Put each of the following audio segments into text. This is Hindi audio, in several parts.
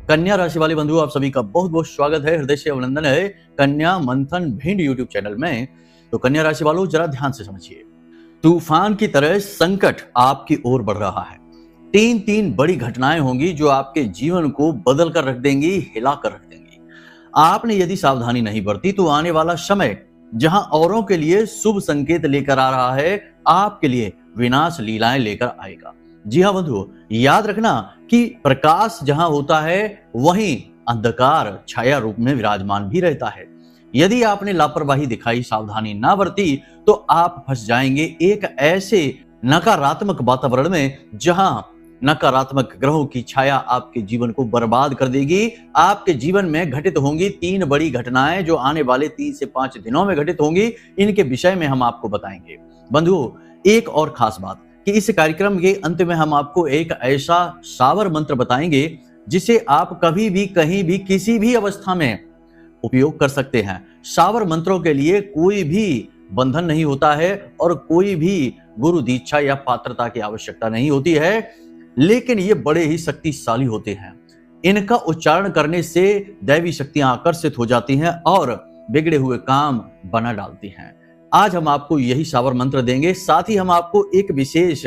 कन्या राशि वाले बंधु, आप सभी का बहुत बहुत स्वागत है, हृदय से अभिनंदन है कन्या मंथन भिंड यूट्यूब चैनल में। तो कन्या राशि वालों, जरा ध्यान से समझिए। तूफान की तरह संकट आपकी ओर बढ़ रहा है। तीन बड़ी घटनाएं होंगी जो आपके जीवन को बदल कर रख देंगी, हिला कर रख देंगी। आपने यदि सावधानी नहीं बरती तो आने वाला समय जहां औरों के लिए शुभ संकेत लेकर आ रहा है, आपके लिए विनाश लीलाएं लेकर आएगा। जी हाँ बंधुओं, याद रखना कि प्रकाश जहां होता है वहीं अंधकार छाया रूप में विराजमान भी रहता है। यदि आपने लापरवाही दिखाई, सावधानी ना बरती, तो आप फंस जाएंगे एक ऐसे नकारात्मक वातावरण में जहां नकारात्मक ग्रहों की छाया आपके जीवन को बर्बाद कर देगी। आपके जीवन में घटित होंगी 3 बड़ी घटनाएं जो आने वाले 3 से 5 दिनों में घटित होंगी। इनके विषय में हम आपको बताएंगे। बंधुओं, एक और खास बात कि इस कार्यक्रम के अंत में हम आपको एक ऐसा शावर मंत्र बताएंगे जिसे आप कभी भी, कहीं भी, किसी भी अवस्था में उपयोग कर सकते हैं। शावर मंत्रों के लिए कोई भी बंधन नहीं होता है और कोई भी गुरु दीक्षा या पात्रता की आवश्यकता नहीं होती है, लेकिन ये बड़े ही शक्तिशाली होते हैं। इनका उच्चारण करने से दैवी शक्तियां आकर्षित हो जाती हैं और बिगड़े हुए काम बना डालती हैं। आज हम आपको यही शावर मंत्र देंगे, साथ ही हम आपको एक विशेष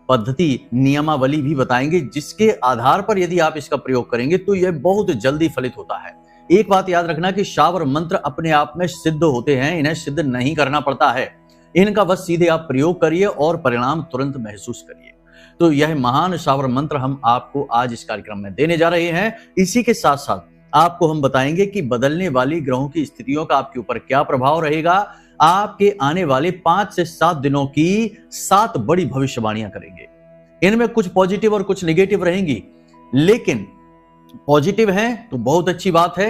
पद्धति, नियमावली भी बताएंगे जिसके आधार पर यदि आप इसका प्रयोग करेंगे तो यह बहुत जल्दी फलित होता है। एक बात याद रखना कि शावर मंत्र अपने आप में सिद्ध होते हैं, इन्हें सिद्ध नहीं करना पड़ता है। इनका बस सीधे आप प्रयोग करिए और परिणाम तुरंत महसूस करिए। तो यह महान शावर मंत्र हम आपको आज इस कार्यक्रम में देने जा रहे हैं। इसी के साथ साथ आपको हम बताएंगे कि बदलने वाली ग्रहों की स्थितियों का आपके ऊपर क्या प्रभाव रहेगा। आपके आने वाले 5 से 7 दिनों की 7 बड़ी भविष्यवाणियां करेंगे। इनमें कुछ पॉजिटिव और कुछ नेगेटिव रहेंगी, लेकिन पॉजिटिव हैं तो बहुत अच्छी बात है,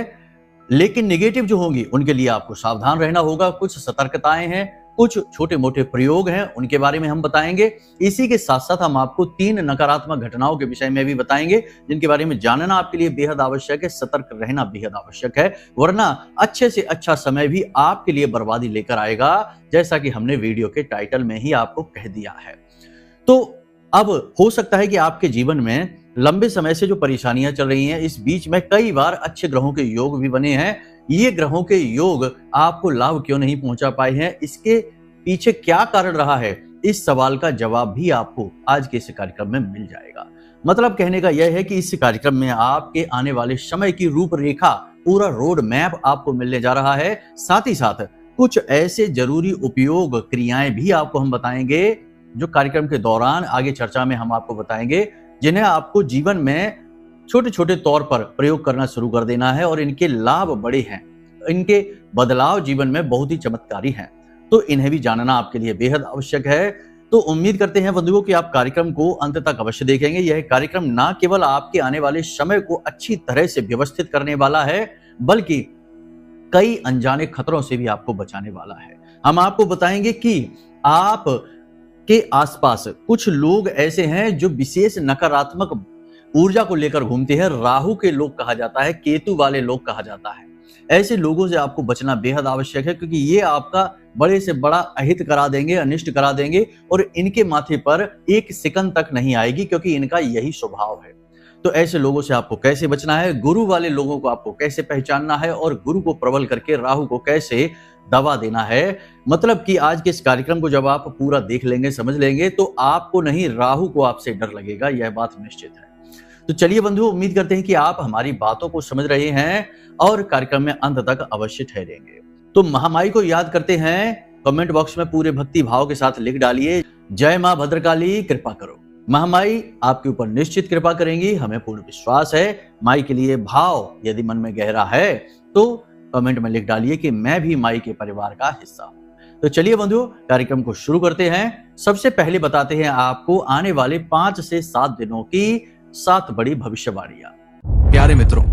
लेकिन नेगेटिव जो होंगी उनके लिए आपको सावधान रहना होगा। कुछ सतर्कताएं हैं, कुछ छोटे मोटे प्रयोग हैं, उनके बारे में हम बताएंगे। इसी के साथ साथ हम आपको 3 नकारात्मक घटनाओं के विषय में भी बताएंगे जिनके बारे में जानना आपके लिए बेहद आवश्यक है, सतर्क रहना बेहद आवश्यक है, वरना अच्छे से अच्छा समय भी आपके लिए बर्बादी लेकर आएगा, जैसा कि हमने वीडियो के टाइटल में ही आपको कह दिया है। तो अब हो सकता है कि आपके जीवन में लंबे समय से जो परेशानियां चल रही हैं, इस बीच में कई बार अच्छे ग्रहों के योग भी बने हैं। ये ग्रहों के योग आपको लाभ क्यों नहीं पहुंचा पाए हैं, इसके पीछे क्या कारण रहा है, इस सवाल का जवाब भी आपको आज के इस कार्यक्रम में मिल जाएगा। मतलब कहने का यह है कि इस कार्यक्रम में आपके आने वाले समय की रूपरेखा, पूरा रोड मैप आपको मिलने जा रहा है। साथ ही साथ कुछ ऐसे जरूरी उपयोग क्रियाएं भी आपको हम बताएंगे जो कार्यक्रम के दौरान आगे चर्चा में हम आपको बताएंगे, जिन्हें आपको जीवन में छोटे छोटे तौर पर प्रयोग करना शुरू कर देना है और इनके लाभ बड़े हैं, इनके बदलाव जीवन में बहुत ही चमत्कारी हैं। तो इन्हें भी जानना आपके लिए बेहद आवश्यक है। तो उम्मीद करते हैं बंधुओं कि आप कार्यक्रम को अंत तक अवश्य देखेंगे। यह कार्यक्रम ना केवल आपके आने वाले समय को अच्छी तरह से व्यवस्थित करने वाला है, बल्कि कई अनजाने खतरों से भी आपको बचाने वाला है। हम आपको बताएंगे कि आप के आसपास कुछ लोग ऐसे हैं जो विशेष नकारात्मक ऊर्जा को लेकर घूमते हैं। राहु के लोग कहा जाता है, केतु वाले लोग कहा जाता है। ऐसे लोगों से आपको बचना बेहद आवश्यक है, क्योंकि ये आपका बड़े से बड़ा अहित करा देंगे, अनिष्ट करा देंगे और इनके माथे पर एक सिकन तक नहीं आएगी, क्योंकि इनका यही स्वभाव है। तो ऐसे लोगों से आपको कैसे बचना है, गुरु वाले लोगों को आपको कैसे पहचानना है और गुरु को प्रबल करके राहु को कैसे दबा देना है। मतलब कि आज के इस कार्यक्रम को जब आप पूरा देख लेंगे, समझ लेंगे, तो आपको नहीं, राहु को आपसे डर लगेगा, यह बात निश्चित है। तो चलिए बंधुओं, उम्मीद करते हैं कि आप हमारी बातों को समझ रहे हैं और कार्यक्रम में अंत तक अवश्य ठहरेंगे। तो महामाई को याद करते हैं, कमेंट बॉक्स में पूरे भक्ति भाव के साथ लिख डालिए, जय मां भद्रकाली कृपा करो। महामाई आपके ऊपर निश्चित कृपा करेंगी, हमें पूर्ण विश्वास है। माई के लिए भाव यदि मन में गहरा है तो कमेंट में लिख डालिए कि मैं भी माई के परिवार का हिस्सा हूं। तो चलिए बंधुओं, कार्यक्रम को शुरू करते हैं। सबसे पहले बताते हैं आपको आने वाले 5 से 7 दिनों की 7 बड़ी भविष्यवाणियां। प्यारे मित्रों,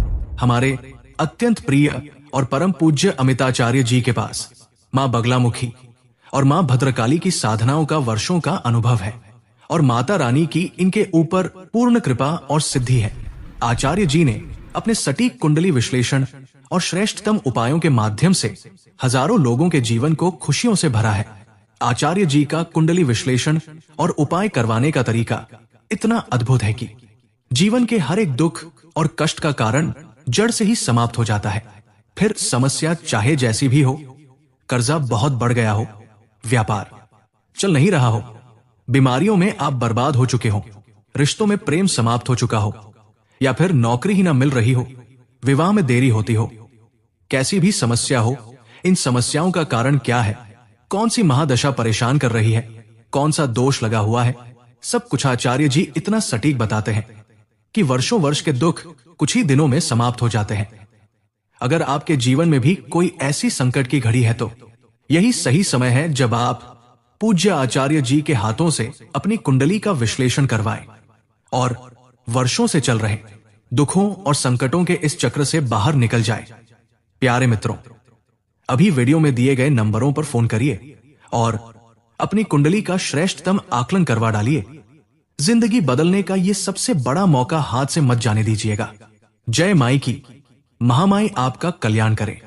हमारे अत्यंत प्रिय और परम पूज्य अमिताचार्य जी के पास मां बगलामुखी और मां भद्रकाली की साधनाओं का वर्षों का अनुभव है और माता रानी की इनके ऊपर पूर्ण कृपा और सिद्धि है। आचार्य जी ने अपने सटीक कुंडली विश्लेषण और श्रेष्ठतम उपायों के माध्यम से हजारों लोगों के जीवन को खुशियों से भरा है। आचार्य जी का कुंडली विश्लेषण और उपाय करवाने का तरीका इतना अद्भुत है कि जीवन के हर एक दुख और कष्ट का कारण जड़ से ही समाप्त हो जाता है। फिर समस्या चाहे जैसी भी हो, कर्जा बहुत बढ़ गया हो, व्यापार चल नहीं रहा हो, बीमारियों में आप बर्बाद हो चुके हो, रिश्तों में प्रेम समाप्त हो चुका हो, या फिर नौकरी ही ना मिल रही हो, विवाह में देरी होती हो, कैसी भी समस्या हो, इन समस्याओं का कारण क्या है, कौन सी महादशा परेशान कर रही है, कौन सा दोष लगा हुआ है, सब कुछ आचार्य जी इतना सटीक बताते हैं कि वर्षों वर्ष के दुख कुछ ही दिनों में समाप्त हो जाते हैं। अगर आपके जीवन में भी कोई ऐसी संकट की घड़ी है तो यही सही समय है जब आप पूज्य आचार्य जी के हाथों से अपनी कुंडली का विश्लेषण करवाएं और वर्षों से चल रहे दुखों और संकटों के इस चक्र से बाहर निकल जाए। प्यारे मित्रों, अभी वीडियो में दिए गए नंबरों पर फोन करिए और अपनी कुंडली का श्रेष्ठतम आकलन करवा डालिए। जिंदगी बदलने का यह सबसे बड़ा मौका हाथ से मत जाने दीजिएगा। जय माई की, महामाई आपका कल्याण करे।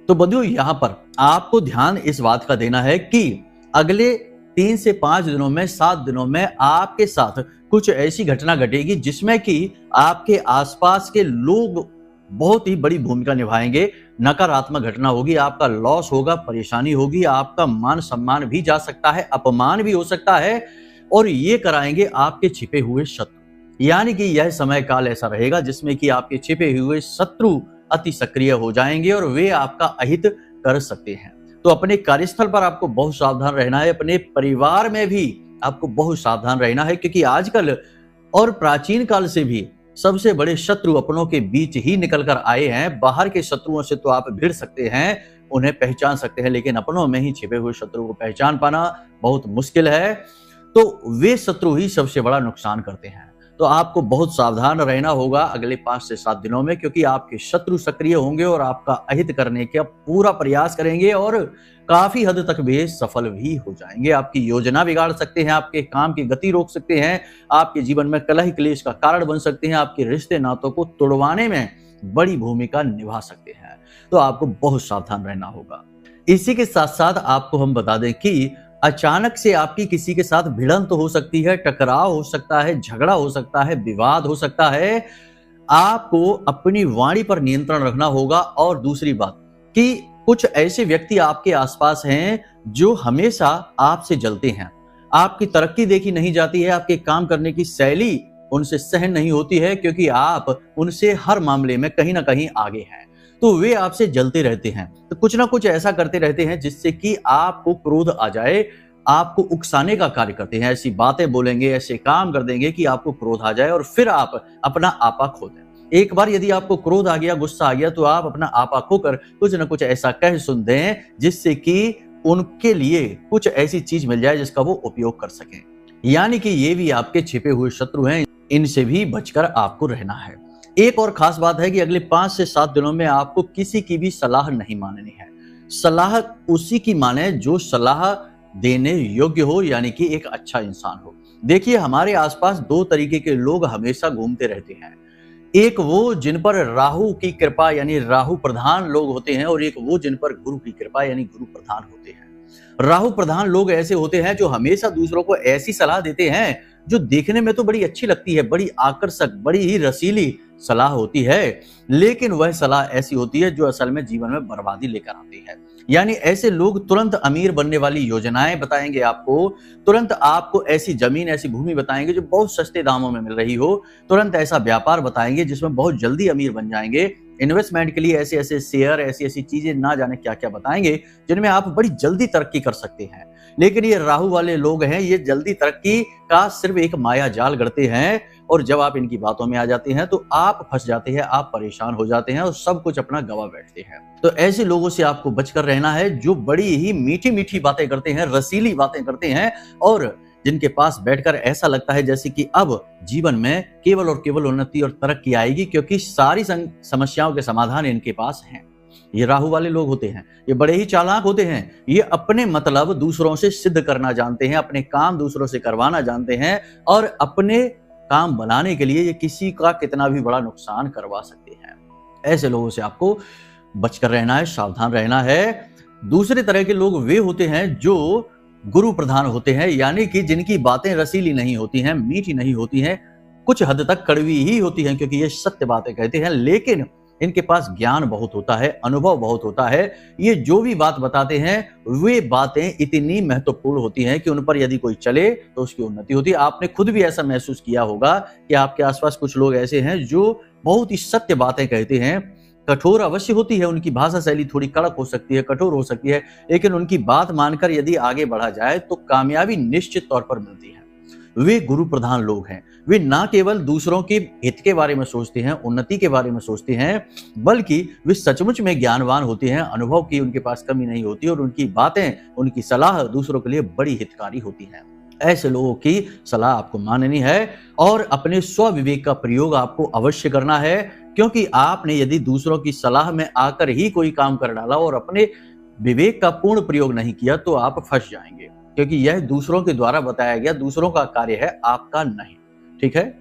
तो बंधुओं, यहाँ पर आपको ध्यान इस बात का देना है कि अगले 3 से 5 दिनों में, 7 दिनों में आपके साथ कुछ ऐसी घटना घटेगी जिसमें कि आपके आसपास के लोग बहुत ही बड़ी भूमिका निभाएंगे। नकारात्मक घटना होगी, आपका लॉस होगा, परेशानी होगी, आपका मान सम्मान भी जा सकता है, अपमान भी हो सकता है, और ये कराएंगे आपके छिपे हुए शत्रु। यानी कि यह समय काल ऐसा रहेगा जिसमें कि आपके छिपे हुए शत्रु अति सक्रिय हो जाएंगे और वे आपका अहित कर सकते हैं। तो अपने कार्यस्थल पर आपको बहुत सावधान रहना है, अपने परिवार में भी आपको बहुत सावधान रहना है, क्योंकि आजकल और प्राचीन काल से भी सबसे बड़े शत्रु अपनों के बीच ही निकल कर आए हैं। बाहर के शत्रुओं से तो आप भिड़ सकते हैं, उन्हें पहचान सकते हैं, लेकिन अपनों में ही छिपे हुए शत्रु को पहचान पाना बहुत मुश्किल है। तो वे शत्रु ही सबसे बड़ा नुकसान करते हैं। तो आपको बहुत सावधान रहना होगा अगले 5 से 7 दिनों में, क्योंकि आपके शत्रु सक्रिय होंगे और आपका अहित करने का पूरा प्रयास करेंगे और काफी हद तक वे सफल भी हो जाएंगे। आपकी योजना बिगाड़ सकते हैं, आपके काम की गति रोक सकते हैं, आपके जीवन में कलह क्लेश का कारण बन सकते हैं, आपके रिश्ते नातों को तोड़वाने में बड़ी भूमिका निभा सकते हैं। तो आपको बहुत सावधान रहना होगा। इसी के साथ साथ आपको हम बता दें कि अचानक से आपकी किसी के साथ भिड़ंत हो सकती है, टकराव हो सकता है, झगड़ा हो सकता है, विवाद हो सकता है। आपको अपनी वाणी पर नियंत्रण रखना होगा। और दूसरी बात कि कुछ ऐसे व्यक्ति आपके आसपास हैं जो हमेशा आपसे जलते हैं, आपकी तरक्की देखी नहीं जाती है, आपके काम करने की शैली उनसे सहन नहीं होती है, क्योंकि आप उनसे हर मामले में कहीं ना कहीं आगे हैं। तो वे आपसे जलते रहते हैं, तो कुछ ना कुछ ऐसा करते रहते हैं जिससे कि आपको क्रोध आ जाए, आपको उकसाने का कार्य करते हैं। ऐसी बातें बोलेंगे, ऐसे काम कर देंगे कि आपको क्रोध आ जाए और फिर आप अपना आपा खो दें। एक बार यदि आपको क्रोध आ गया, गुस्सा आ गया, तो आप अपना आपा खोकर कुछ ना कुछ ऐसा कह सुन दें जिससे कि उनके लिए कुछ ऐसी चीज मिल जाए जिसका वो उपयोग कर सकें। यानी कि ये भी आपके छिपे हुए शत्रु हैं, इनसे भी बचकर आपको रहना है। एक और खास बात है कि अगले 5 से 7 दिनों में आपको किसी की भी सलाह नहीं माननी है। सलाह उसी की माने जो सलाह देने योग्य हो, यानी कि एक अच्छा इंसान हो। देखिए, हमारे आसपास 2 तरीके के लोग हमेशा घूमते रहते हैं। एक वो जिन पर राहु की कृपा यानी राहु प्रधान लोग होते हैं, और एक वो जिन पर गुरु की कृपा यानी गुरु प्रधान होते हैं। राहु प्रधान लोग ऐसे होते हैं जो हमेशा दूसरों को ऐसी सलाह देते हैं जो देखने में तो बड़ी अच्छी लगती है, बड़ी आकर्षक, बड़ी ही रसीली सलाह होती है, लेकिन वह सलाह ऐसी होती है जो असल में जीवन में बर्बादी लेकर आती है। यानी ऐसे लोग तुरंत अमीर बनने वाली योजनाएं बताएंगे आपको, तुरंत आपको ऐसी जमीन, ऐसी भूमि बताएंगे जो बहुत सस्ते दामों में मिल रही हो, तुरंत ऐसा व्यापार बताएंगे जिसमें बहुत जल्दी अमीर बन जाएंगे। इन्वेस्टमेंट के लिए ऐसे ऐसे शेयर, ऐसी ऐसी चीजें ना जाने क्या क्या बताएंगे जिनमें आप बड़ी जल्दी तरक्की कर सकते हैं। लेकिन ये राहु वाले लोग हैं, ये जल्दी तरक्की का सिर्फ एक माया जाल गढ़ते हैं, और जब आप इनकी बातों में आ जाते हैं तो आप फंस जाते हैं, आप परेशान हो जाते हैं और सब कुछ अपना गवा बैठते हैं। तो ऐसे लोगों से आपको बचकर रहना है जो बड़ी ही मीठी मीठी बातें करते हैं, रसीली बातें करते हैं, और जिनके पास बैठकर ऐसा लगता है जैसे कि अब जीवन में केवल और केवल उन्नति और तरक्की आएगी, क्योंकि सारी समस्याओं के समाधान इनके पास हैं। ये राहु वाले लोग होते हैं, ये बड़े ही चालाक होते हैं, ये अपने मतलब दूसरों से सिद्ध करना जानते हैं, अपने काम दूसरों से करवाना जानते हैं, और अपने काम बनाने के लिए ये किसी का कितना भी बड़ा नुकसान करवा सकते हैं। ऐसे लोगों से आपको बचकर रहना है, सावधान रहना है। दूसरे तरह के लोग वे होते हैं जो गुरु प्रधान होते हैं, यानी कि जिनकी बातें रसीली नहीं होती हैं, मीठी नहीं होती हैं, कुछ हद तक कड़वी ही होती हैं क्योंकि ये सत्य बातें कहते हैं, लेकिन इनके पास ज्ञान बहुत होता है, अनुभव बहुत होता है। ये जो भी बात बताते हैं वे बातें इतनी महत्वपूर्ण होती हैं कि उन पर यदि कोई चले तो उसकी उन्नति होती है। आपने खुद भी ऐसा महसूस किया होगा कि आपके आसपास कुछ लोग ऐसे हैं जो बहुत ही सत्य बातें कहते हैं। कठोर अवश्य होती है, उनकी भाषा शैली थोड़ी कड़क हो सकती है, कठोर हो सकती है, लेकिन उनकी बात मानकर यदि आगे बढ़ा जाए तो कामयाबी निश्चित तौर पर मिलती है। वे गुरु प्रधान लोग हैं। वे ना केवल दूसरों के हित के बारे में सोचते हैं, उन्नति के बारे में सोचते हैं, बल्कि वे सचमुच में ज्ञानवान होते हैं। अनुभव की उनके पास कमी नहीं होती और उनकी बातें, उनकी सलाह दूसरों के लिए बड़ी हितकारी होती है। ऐसे लोगों की सलाह आपको माननी है और अपने स्वविवेक का प्रयोग आपको अवश्य करना है, क्योंकि आपने यदि दूसरों की सलाह में आकर ही कोई काम कर डाला और अपने विवेक का पूर्ण प्रयोग नहीं किया तो आप फंस जाएंगे, क्योंकि यह दूसरों के द्वारा बताया गया दूसरों का कार्य है, आपका नहीं। ठीक है।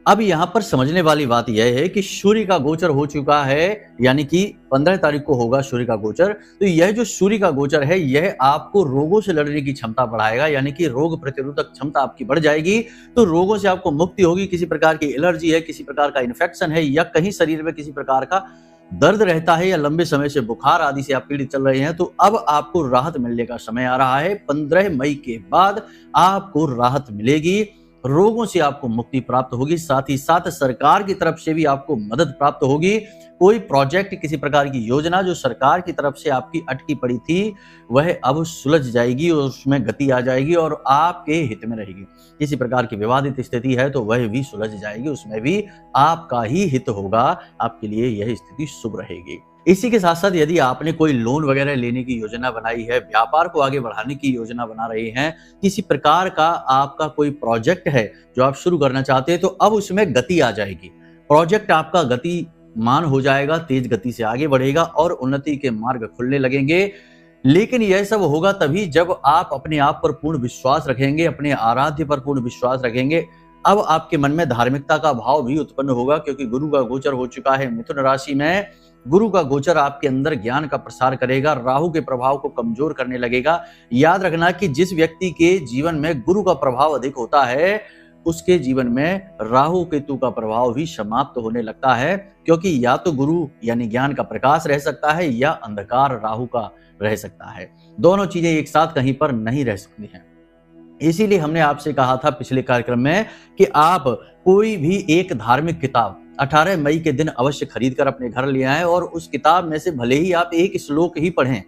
अब यहाँ पर समझने वाली बात यह है कि सूर्य का गोचर हो चुका है, यानी कि 15 तारीख को होगा सूर्य का गोचर। तो यह जो सूर्य का गोचर है यह आपको रोगों से लड़ने की क्षमता बढ़ाएगा, यानी कि रोग प्रतिरोधक क्षमता आपकी बढ़ जाएगी। तो रोगों से आपको मुक्ति होगी। किसी प्रकार की एलर्जी है, किसी प्रकार का इन्फेक्शन है, या कहीं शरीर में किसी प्रकार का दर्द रहता है, या लंबे समय से बुखार आदि से आप पीड़ित चल रहे हैं, तो अब आपको राहत मिलने का समय आ रहा है। 15 मई के बाद आपको राहत मिलेगी, रोगों से आपको मुक्ति प्राप्त होगी, साथ ही साथ सरकार की तरफ से भी आपको मदद प्राप्त होगी। कोई प्रोजेक्ट, किसी प्रकार की योजना जो सरकार की तरफ से आपकी अटकी पड़ी थी वह अब सुलझ जाएगी और उसमें गति आ जाएगी और आपके हित में रहेगी। किसी प्रकार की विवादित स्थिति है तो वह भी सुलझ जाएगी, उसमें भी आपका ही हित होगा, आपके लिए यह स्थिति शुभ रहेगी। इसी के साथ साथ यदि आपने कोई लोन वगैरह लेने की योजना बनाई है, व्यापार को आगे बढ़ाने की योजना बना रहे हैं, किसी प्रकार का आपका कोई प्रोजेक्ट है जो आप शुरू करना चाहते हैं, तो अब उसमें गति आ जाएगी। प्रोजेक्ट आपका गतिमान हो जाएगा, तेज गति से आगे बढ़ेगा और उन्नति के मार्ग खुलने लगेंगे। लेकिन यह सब होगा तभी जब आप अपने आप पर पूर्ण विश्वास रखेंगे, अपने आराध्य पर पूर्ण विश्वास रखेंगे। अब आपके मन में धार्मिकता का भाव भी उत्पन्न होगा, क्योंकि गुरु का गोचर हो चुका है मिथुन राशि में। गुरु का गोचर आपके अंदर ज्ञान का प्रसार करेगा, राहु के प्रभाव को कमजोर करने लगेगा। याद रखना कि जिस व्यक्ति के जीवन में गुरु का प्रभाव अधिक होता है उसके जीवन में राहु केतु का प्रभाव भी समाप्त होने लगता है, क्योंकि या तो गुरु यानी ज्ञान का प्रकाश रह सकता है या अंधकार राहु का रह सकता है। दोनों चीजें एक साथ कहीं पर नहीं रह सकती हैं। इसीलिए हमने आपसे कहा था पिछले कार्यक्रम में कि आप कोई भी एक धार्मिक किताब 18 मई के दिन अवश्य खरीद कर अपने घर ले आएं और उस किताब में से भले ही आप एक श्लोक ही पढ़ें,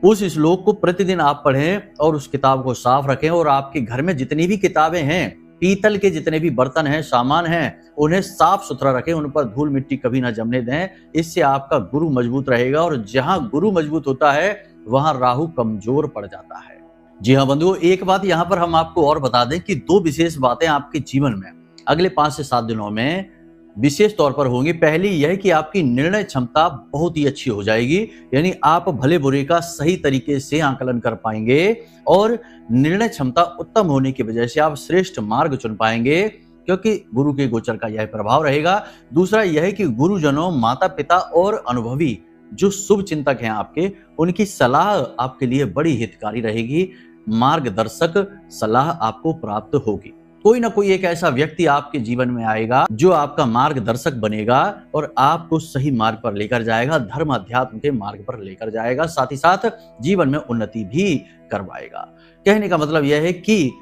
उस श्लोक को प्रतिदिन आप पढ़ें और उस किताब को साफ रखें। और आपके घर में जितनी भी किताबें हैं, पीतल के जितने भी बर्तन हैं, सामान हैं, उन्हें साफ सुथरा रखें, उन पर धूल मिट्टी कभी ना जमने दें। इससे आपका गुरु मजबूत रहेगा और जहां गुरु मजबूत होता है वहां राहु कमजोर पड़ जाता है। जी हाँ बंधुओं, एक बात यहाँ पर हम आपको और बता दें कि 2 विशेष बातें आपके जीवन में अगले 5 से 7 दिनों में विशेष तौर पर होंगी। पहली यह कि आपकी निर्णय क्षमता बहुत ही अच्छी हो जाएगी, यानी आप भले बुरे का सही तरीके से आकलन कर पाएंगे और निर्णय क्षमता उत्तम होने की वजह से आप श्रेष्ठ मार्ग चुन पाएंगे, क्योंकि गुरु के गोचर का यह प्रभाव रहेगा। दूसरा यह कि गुरुजनों, माता पिता और अनुभवी जो शुभ चिंतक हैं आपके, उनकी सलाह आपके लिए बड़ी हितकारी रहेगी। मार्गदर्शक सलाह आपको प्राप्त होगी। कोई ना कोई एक ऐसा व्यक्ति आपके जीवन में आएगा जो आपका मार्गदर्शक बनेगा और आपको सही मार्ग पर लेकर जाएगा, धर्म अध्यात्म के मार्ग पर लेकर जाएगा, साथ ही साथ जीवन में उन्नति भी करवाएगा। कहने का मतलब यह है कि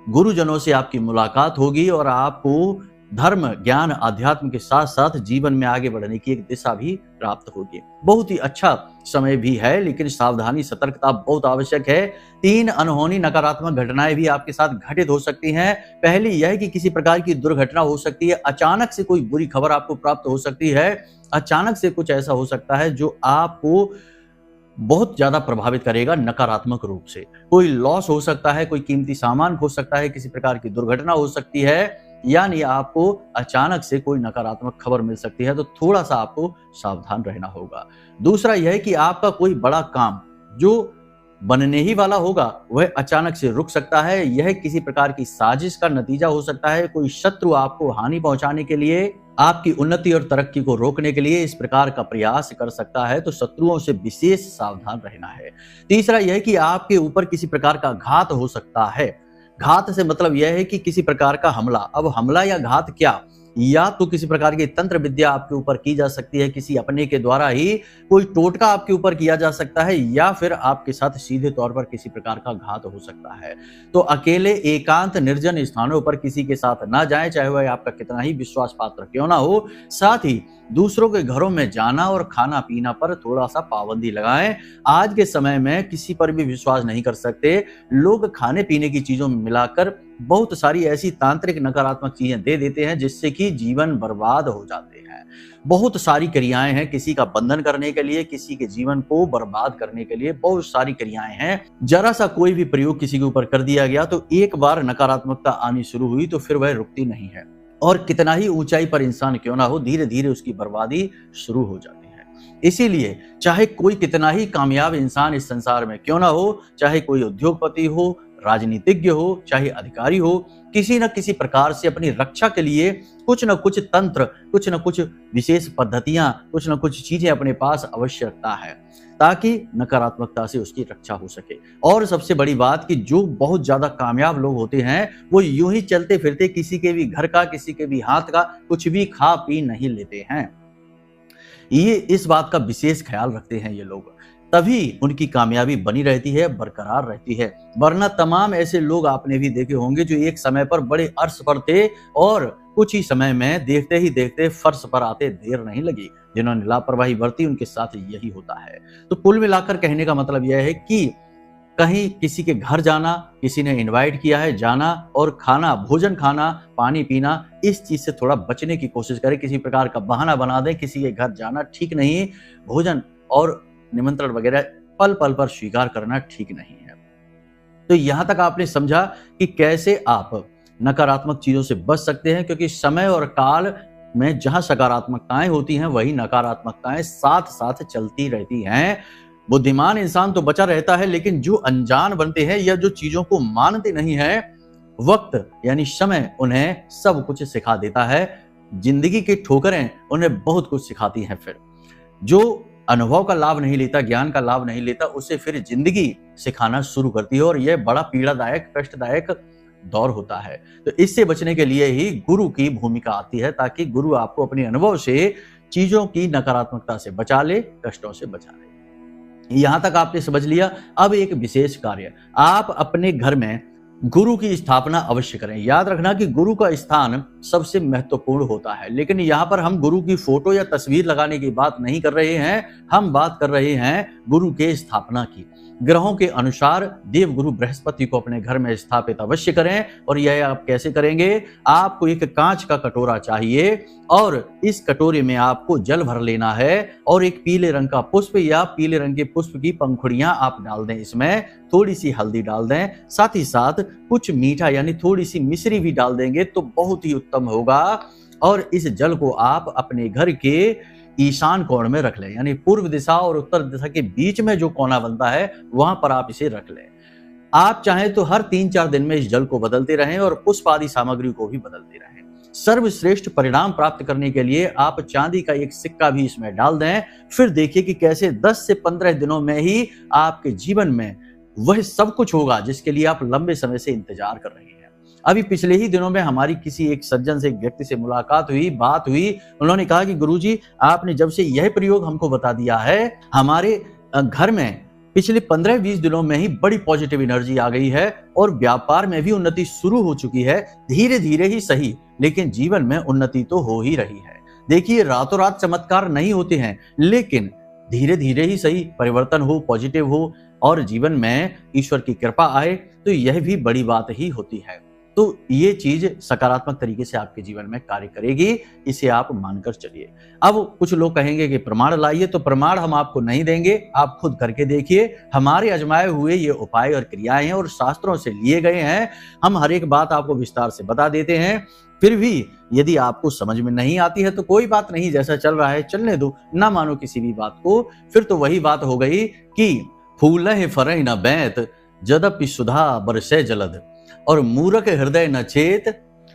गुरुजनों से आपकी मुलाकात होगी और आपको धर्म, ज्ञान, अध्यात्म के साथ साथ जीवन में आगे बढ़ने की एक दिशा भी प्राप्त होगी। बहुत ही अच्छा समय भी है, लेकिन सावधानी, सतर्कता बहुत आवश्यक है। 3 अनहोनी नकारात्मक घटनाएं भी आपके साथ घटित हो सकती हैं। पहली यह कि किसी प्रकार की दुर्घटना हो सकती है, अचानक से कोई बुरी खबर आपको प्राप्त हो सकती है, अचानक से कुछ ऐसा हो सकता है जो आपको बहुत ज्यादा प्रभावित करेगा नकारात्मक रूप से। कोई लॉस हो सकता है, कोई कीमती सामान खो सकता है, किसी प्रकार की दुर्घटना हो सकती है, यानी आपको अचानक से कोई नकारात्मक खबर मिल सकती है, तो थोड़ा सा आपको सावधान रहना होगा। दूसरा यह कि आपका कोई बड़ा काम जो बनने ही वाला होगा वह अचानक से रुक सकता है। यह किसी प्रकार की साजिश का नतीजा हो सकता है। कोई शत्रु आपको हानि पहुंचाने के लिए, आपकी उन्नति और तरक्की को रोकने के लिए इस प्रकार का प्रयास कर सकता है, तो शत्रुओं से विशेष सावधान रहना है। तीसरा यह कि आपके ऊपर किसी प्रकार का घात हो सकता है। घात से मतलब यह है कि किसी प्रकार का हमला। अब हमला या घात क्या, या तो किसी प्रकार की तंत्र विद्या आपके ऊपर की जा सकती है, किसी अपने के द्वारा ही कोई टोटका आपके ऊपर किया जा सकता है, या फिर आपके साथ सीधे तौर पर किसी प्रकार का घात हो सकता है। तो अकेले एकांत निर्जन स्थानों पर किसी के साथ ना जाएं, चाहे वह आपका कितना ही विश्वास पात्र क्यों ना हो। साथ ही दूसरों के घरों में जाना और खाना पीना पर थोड़ा सा पाबंदी लगाएं। आज के समय में किसी पर भी विश्वास नहीं कर सकते। लोग खाने पीने की चीजों में मिलाकर बहुत सारी ऐसी तांत्रिक नकारात्मक चीजें दे देते हैं जिससे कि जीवन बर्बाद हो जाते हैं। बहुत सारी क्रियाएं हैं किसी का बंधन करने के लिए, किसी के जीवन को बर्बाद करने के लिए बहुत सारी क्रियाएं हैं। जरा सा कोई भी प्रयोग किसी के ऊपर कर दिया गया तो एक बार नकारात्मकता आनी शुरू हुई तो फिर वह रुकती नहीं है, और कितना ही ऊंचाई पर इंसान क्यों ना हो, धीरे धीरे उसकी बर्बादी शुरू हो जाती है। इसीलिए चाहे कोई कितना ही कामयाब इंसान इस संसार में क्यों ना हो, चाहे कोई उद्योगपति हो, राजनीतिज्ञ हो, चाहे अधिकारी हो, किसी न किसी प्रकार से अपनी रक्षा के लिए कुछ न कुछ तंत्र, कुछ न कुछ विशेष पद्धतियां, कुछ न कुछ चीजें अपने पास अवश्य रखता है ताकि नकारात्मकता से उसकी रक्षा हो सके। और सबसे बड़ी बात कि जो बहुत ज्यादा कामयाब लोग होते हैं वो यूं ही चलते फिरते किसी के भी घर का, किसी के भी हाथ का कुछ भी खा पी नहीं लेते हैं। ये इस बात का विशेष ख्याल रखते हैं ये लोग, तभी उनकी कामयाबी बनी रहती है, बरकरार रहती है। वरना तमाम ऐसे लोग आपने भी देखे होंगे जो एक समय पर बड़े अर्श पर थे और कुछ ही समय में देखते ही देखते फर्श पर आते देर नहीं लगी। जिन्होंने लापरवाही बरती उनके साथ यही होता है। तो कुल मिलाकर कहने का मतलब यह है कि कहीं किसी के घर जाना, किसी ने इनवाइट किया है जाना और खाना, भोजन खाना, पानी पीना, इस चीज से थोड़ा बचने की कोशिश करें। किसी प्रकार का बहाना बना दें, किसी के घर जाना ठीक नहीं, भोजन और निमंत्रण वगैरह पल पल पर स्वीकार करना ठीक नहीं है। तो यहां तक आपने समझा कि कैसे आप नकारात्मक चीजों से बच सकते हैं, क्योंकि समय और काल में जहां सकारात्मकताएं होती हैं वही नकारात्मकताएं साथ साथ चलती रहती हैं। बुद्धिमान इंसान तो बचा रहता है, लेकिन जो अनजान बनते हैं या जो चीजों को मानते नहीं है, वक्त यानी समय उन्हें सब कुछ सिखा देता है। जिंदगी की ठोकरें उन्हें बहुत कुछ सिखाती हैं। फिर जो अनुभव का लाभ नहीं लेता, ज्ञान का लाभ नहीं लेता, उसे फिर जिंदगी सिखाना शुरू करती है, और यह बड़ा पीड़ादायक, कष्टदायक दौर होता है। तो इससे बचने के लिए ही गुरु की भूमिका आती है, ताकि गुरु आपको अपने अनुभव से चीजों की नकारात्मकता से बचा ले, कष्टों से बचा ले। यहां तक आपने समझ लिया। अब एक विशेष कार्य, आप अपने घर में गुरु की स्थापना अवश्य करें। याद रखना कि गुरु का स्थान सबसे महत्वपूर्ण होता है, लेकिन यहाँ पर हम गुरु की फोटो या तस्वीर लगाने की बात नहीं कर रहे हैं, हम बात कर रहे हैं गुरु के स्थापना की। ग्रहों के अनुसार देव गुरु बृहस्पति को अपने घर में स्थापित अवश्य करें। और यह आप कैसे करेंगे? आपको एक कांच का कटोरा चाहिए और इस कटोरे में आपको जल भर लेना है, और एक पीले रंग का पुष्प या पीले रंग के पुष्प की पंखुड़ियां आप डाल दें। इसमें थोड़ी सी हल्दी डाल दें, साथ ही साथ कुछ मीठा यानी थोड़ी सी मिश्री भी डाल देंगे तो बहुत ही उत्तम होगा। और इस जल को आप अपने घर के ईशान कोण में रख लें, यानी पूर्व दिशा और उत्तर दिशा के बीच में जो कोना बनता है वहां पर आप इसे रख लें। आप चाहें तो हर 3-4 दिन में इस जल को बदलते रहें और पुष्प आदि सामग्री को भी बदलते रहें। सर्वश्रेष्ठ परिणाम प्राप्त करने के लिए आप चांदी का एक सिक्का भी इसमें डाल दें। फिर देखिए कि कैसे 10 से 15 दिनों में ही आपके जीवन में वह सब कुछ होगा जिसके लिए आप लंबे समय से इंतजार कर रहे हैं। अभी पिछले ही दिनों में हमारी किसी एक सज्जन से, एक व्यक्ति से मुलाकात हुई, बात हुई। उन्होंने कहा कि गुरुजी, आपने जब से यह प्रयोग हमको बता दिया है, हमारे घर में पिछले 15-20 दिनों में ही बड़ी पॉजिटिव एनर्जी आ गई है और व्यापार में भी उन्नति शुरू हो चुकी है। धीरे धीरे ही सही, लेकिन जीवन में उन्नति तो हो ही रही है। देखिए, रातों रात चमत्कार नहीं होते हैं, लेकिन धीरे धीरे ही सही परिवर्तन हो, पॉजिटिव हो और जीवन में ईश्वर की कृपा आए, तो यह भी बड़ी बात ही होती है। तो ये चीज सकारात्मक तरीके से आपके जीवन में कार्य करेगी, इसे आप मानकर चलिए। अब कुछ लोग कहेंगे कि प्रमाण लाइए, तो प्रमाण हम आपको नहीं देंगे, आप खुद करके देखिए। हमारे आजमाए हुए ये उपाय और क्रियाएं हैं और शास्त्रों से लिए गए हैं। हम हर एक बात आपको विस्तार से बता देते हैं। फिर भी यदि आपको समझ में नहीं आती है तो कोई बात नहीं, जैसा चल रहा है चलने दो, ना मानो किसी भी बात को। फिर तो वही बात हो गई कि फूलह फरह न बैत जदपि सुधा बरसे जलद, और मूर्ख हृदय न चेत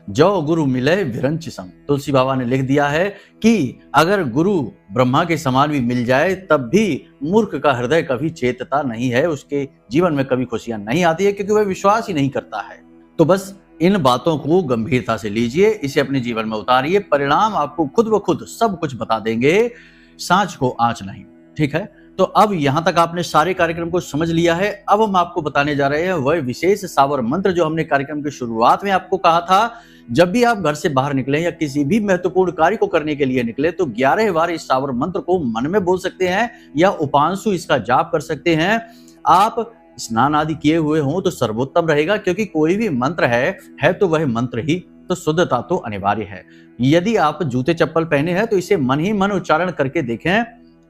जो गुरु मिले विरंच सम। तुलसी बाबा ने लिख दिया है कि अगर गुरु ब्रह्मा के समान भी मिल जाए तब भी मूर्ख का हृदय कभी चेतता नहीं है, उसके जीवन में कभी खुशियां नहीं आती है, क्योंकि वह विश्वास ही नहीं करता है। तो बस इन बातों को गंभीरता से लीजिए, इसे अपने जीवन में उतारिए, परिणाम आपको खुद ब खुद सब कुछ बता देंगे, सांच को आंच नहीं। ठीक है, तो अब यहां तक आपने सारे कार्यक्रम को समझ लिया है। अब हम आपको बताने जा रहे हैं वह विशेष सावर मंत्र जो हमने कार्यक्रम की शुरुआत में आपको कहा था। जब भी आप घर से बाहर निकले या किसी भी महत्वपूर्ण कार्य को करने के लिए निकले तो 11 बार इस सावर मंत्र को मन में बोल सकते हैं या उपांशु इसका जाप कर सकते हैं। आप स्नान आदि किए हुए हों तो सर्वोत्तम रहेगा, क्योंकि कोई भी मंत्र है तो वह मंत्र ही, तो शुद्धता तो अनिवार्य है। यदि आप जूते चप्पल पहने हैं तो इसे मन ही मन उच्चारण करके देखें।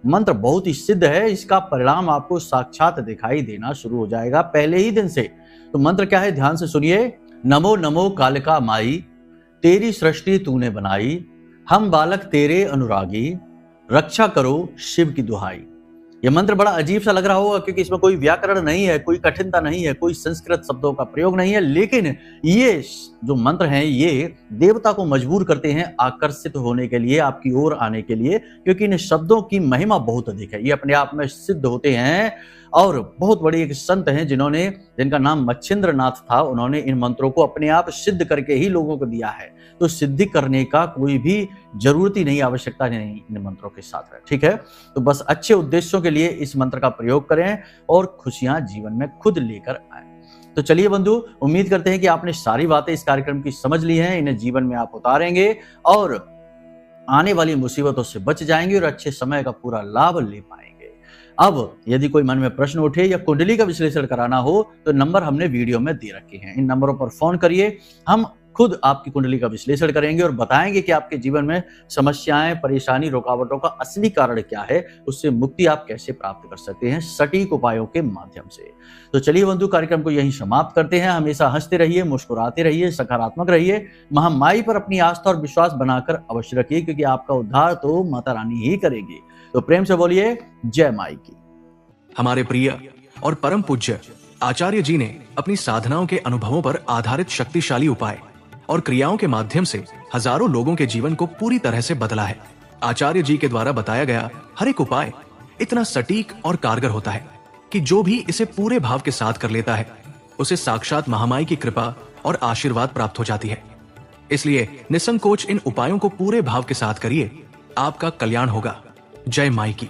मंत्र बहुत ही सिद्ध है, इसका परिणाम आपको साक्षात दिखाई देना शुरू हो जाएगा पहले ही दिन से। तो मंत्र क्या है, ध्यान से सुनिए। नमो नमो कालिका माई, तेरी सृष्टि तूने बनाई, हम बालक तेरे अनुरागी, रक्षा करो शिव की दुहाई। यह मंत्र बड़ा अजीब सा लग रहा होगा, क्योंकि इसमें कोई व्याकरण नहीं है, कोई कठिनता नहीं है, कोई संस्कृत शब्दों का प्रयोग नहीं है, लेकिन ये जो मंत्र हैं ये देवता को मजबूर करते हैं आकर्षित होने के लिए, आपकी ओर आने के लिए, क्योंकि इन शब्दों की महिमा बहुत अधिक है। ये अपने आप में सिद्ध होते हैं और बहुत बड़े एक संत हैं जिनका नाम मच्छिंद्र नाथ था। उन्होंने इन मंत्रों को अपने आप सिद्ध करके ही लोगों को दिया है। तो सिद्धि करने का कोई भी जरूरत ही नहीं, आवश्यकता नहीं इन मंत्रों के साथ है। ठीक है, तो बस अच्छे उद्देश्यों के लिए इस मंत्र का प्रयोग करें और खुशियां जीवन में खुद लेकर आए। तो चलिए बंधु, उम्मीद करते हैं कि आपने सारी बातें इस कार्यक्रम की समझ ली हैं, इन्हें जीवन में आप उतारेंगे और आने वाली मुसीबतों से बच जाएंगे और अच्छे समय का पूरा लाभ ले पाएंगे। अब यदि कोई मन में प्रश्न उठे या कुंडली का विश्लेषण कराना हो तो नंबर हमने वीडियो में दे रखे हैं, इन नंबरों पर फोन करिए। हम खुद आपकी कुंडली का विश्लेषण करेंगे और बताएंगे कि आपके जीवन में समस्याएं, परेशानी, रुकावटों का असली कारण क्या है, उससे मुक्ति आप कैसे प्राप्त कर सकते हैं सटीक उपायों के माध्यम से। तो चलिए बंधु, कार्यक्रम को यहीं समाप्त करते हैं। हमेशा हंसते रहिए, मुस्कुराते रहिए, सकारात्मक रहिए, महामाई पर अपनी आस्था और विश्वास बनाकर अवश्य रखिए, क्योंकि आपका उद्धार तो माता रानी ही करेगी। तो प्रेम से बोलिए जय माई की। हमारे प्रिय और परम पूज्य आचार्य जी ने अपनी साधनाओं के अनुभवों पर आधारित शक्तिशाली उपाय और क्रियाओं के माध्यम से हजारों लोगों के जीवन को पूरी तरह से बदला है। आचार्य जी के द्वारा बताया गया हर एक उपाय इतना सटीक और कारगर होता है कि जो भी इसे पूरे भाव के साथ कर लेता है उसे साक्षात महामाई की कृपा और आशीर्वाद प्राप्त हो जाती है। इसलिए निसंकोच इन उपायों को पूरे भाव के साथ करिए, आपका कल्याण होगा। जय माई की।